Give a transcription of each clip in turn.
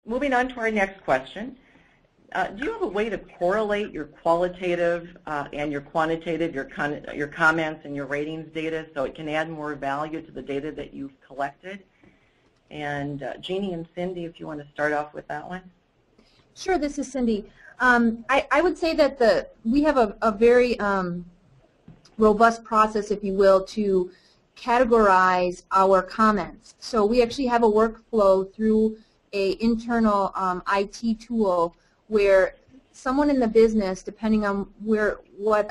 Moving on to our next question. Do you have a way to correlate your qualitative and your quantitative, your comments and your ratings data so it can add more value to the data that you've collected? And Jeannie and Cindy, if you want to start off with that one. Sure, this is Cindy. I would say that we have a very robust process, if you will, to categorize our comments. So we actually have a workflow through an internal IT tool where someone in the business, depending on what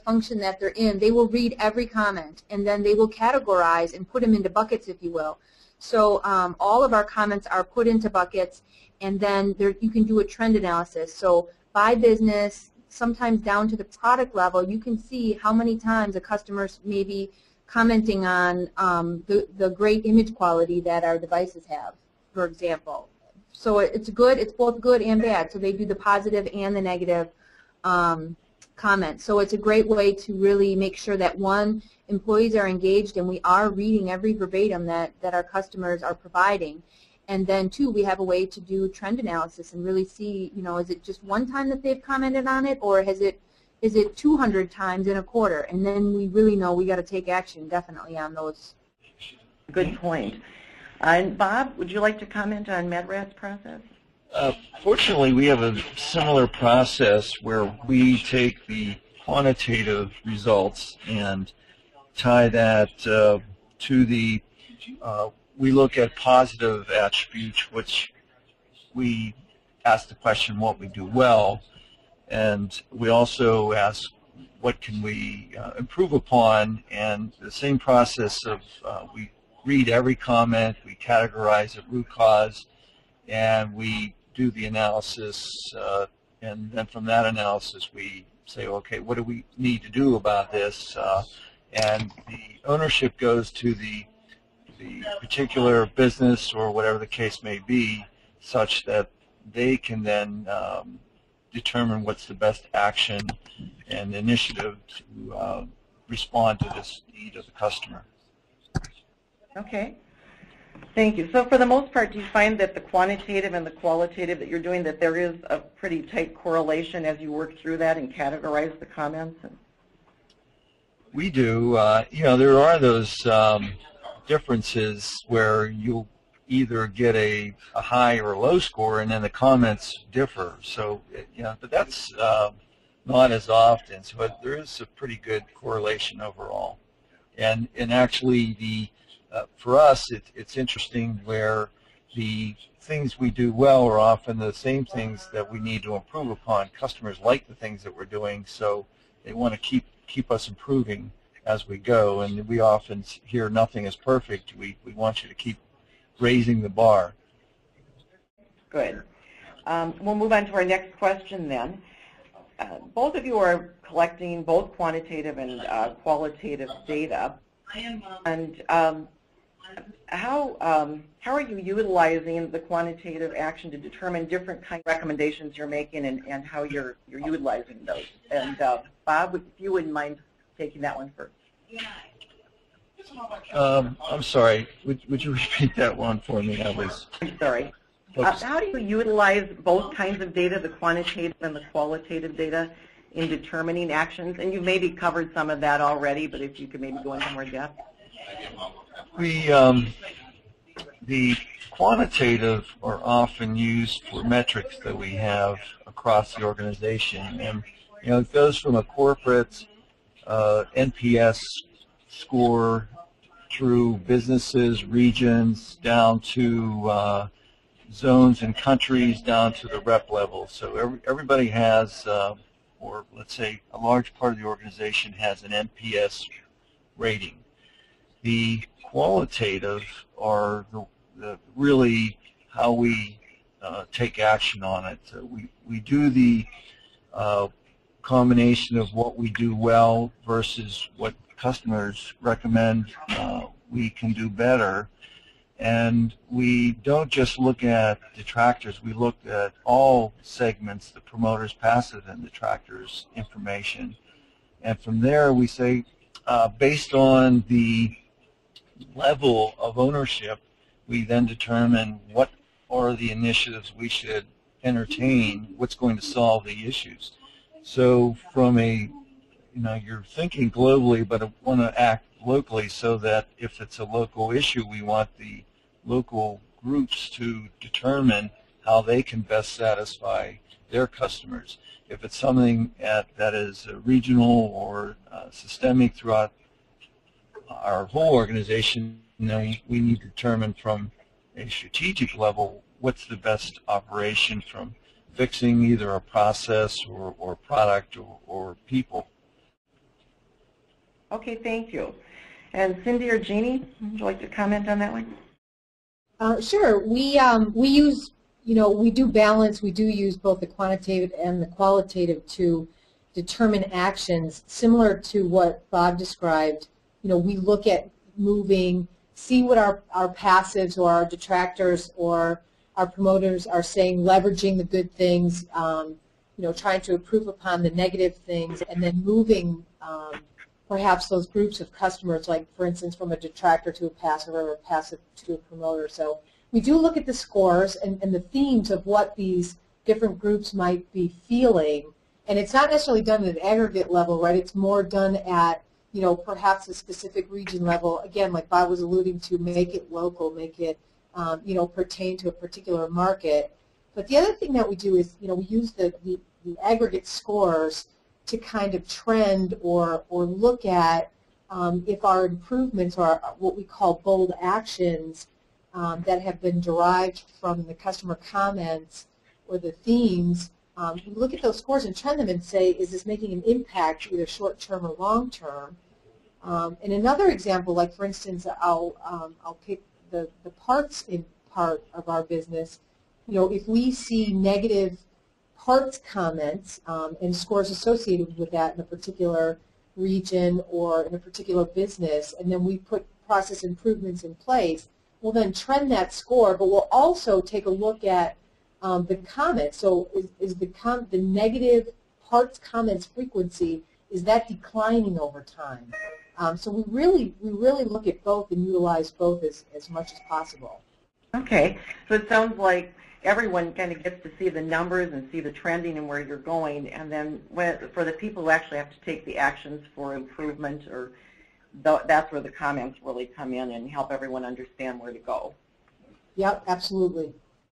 function that they're in, they will read every comment, and then they will categorize and put them into buckets, if you will. So all of our comments are put into buckets, and then you can do a trend analysis. So by business, sometimes down to the product level, you can see how many times a customer's maybe commenting on the great image quality that our devices have, for example. So it's both good and bad. So they do the positive and the negative comments. So it's a great way to really make sure that, one, employees are engaged and we are reading every verbatim that our customers are providing. And then, two, we have a way to do trend analysis and really see, is it just one time that they've commented on it, or is it 200 times in a quarter? And then we really know we got to take action definitely on those. Good point. And Bob, would you like to comment on MedRat's process? Fortunately, we have a similar process where we take the quantitative results and tie that to the, we look at positive attributes, which we ask the question what we do well, and we also ask what can we improve upon, and the same process of we read every comment, we categorize it root cause, and we do the analysis, and then from that analysis we say, okay, what do we need to do about this? And the ownership goes to the particular business or whatever the case may be, such that they can then determine what's the best action and initiative to respond to this need of the customer. Okay. Thank you. So for the most part, do you find that the quantitative and the qualitative that you're doing, that there is a pretty tight correlation as you work through that and categorize the comments? We do. There are those differences where you'll either get a high or a low score, and then the comments differ. So, but that's not as often. So there is a pretty good correlation overall. And actually, for us, it's interesting where the things we do well are often the same things that we need to improve upon. Customers like the things that we're doing, so they want to keep us improving as we go. And we often hear nothing is perfect. We want you to keep raising the bar. Good. We'll move on to our next question then. Both of you are collecting both quantitative and qualitative data. And how are you utilizing the quantitative action to determine different kind of recommendations you're making and how you're utilizing those? And Bob, if you wouldn't mind taking that one first. I'm sorry. Would you repeat that one for me? I'm sorry. How do you utilize both kinds of data, the quantitative and the qualitative data, in determining actions? And you maybe covered some of that already, but if you could maybe go into more depth. The quantitative are often used for metrics that we have across the organization, and it goes from a corporate NPS score through businesses, regions, down to zones and countries, down to the rep level. So everybody has, or let's say a large part of the organization has an NPS rating. The qualitative are really how we take action on it. We do the combination of what we do well versus what customers recommend we can do better. And we don't just look at detractors, we look at all segments, the promoters, passive, and detractors information. And from there we say, based on the level of ownership, we then determine what are the initiatives we should entertain, what's going to solve the issues. So from a, you're thinking globally, but want to act locally, so that if it's a local issue, we want the local groups to determine how they can best satisfy their customers. If it's something that is regional or systemic throughout our whole organization, we need to determine from a strategic level what's the best operation from fixing either a process or product or people. Okay, thank you. And Cindy or Jeannie, would you like to comment on that one? Sure. We use, we do balance. We do use both the quantitative and the qualitative to determine actions similar to what Bob described. We look at moving, see what our passives or our detractors or our promoters are saying, leveraging the good things, trying to improve upon the negative things, and then moving perhaps those groups of customers, like for instance from a detractor to a passive or a passive to a promoter. So we do look at the scores and the themes of what these different groups might be feeling, and it's not necessarily done at an aggregate level, right? It's more done at perhaps a specific region level. Again, like Bob was alluding to, make it local, make it pertain to a particular market. But the other thing that we do is we use the aggregate scores to kind of trend or look at if our improvements or what we call bold actions that have been derived from the customer comments or the themes, we look at those scores and trend them and say, is this making an impact either short-term or long-term? And another example, like for instance, I'll pick the parts in part of our business. If we see negative parts comments and scores associated with that in a particular region or in a particular business, and then we put process improvements in place, we'll then trend that score, but we'll also take a look at the comments. So is the negative parts comments frequency, is that declining over time? So we really look at both and utilize both as much as possible. Okay, so it sounds like everyone kind of gets to see the numbers and see the trending and where you're going, and then for the people who actually have to take the actions for improvement, or that's where the comments really come in and help everyone understand where to go. Yep, absolutely.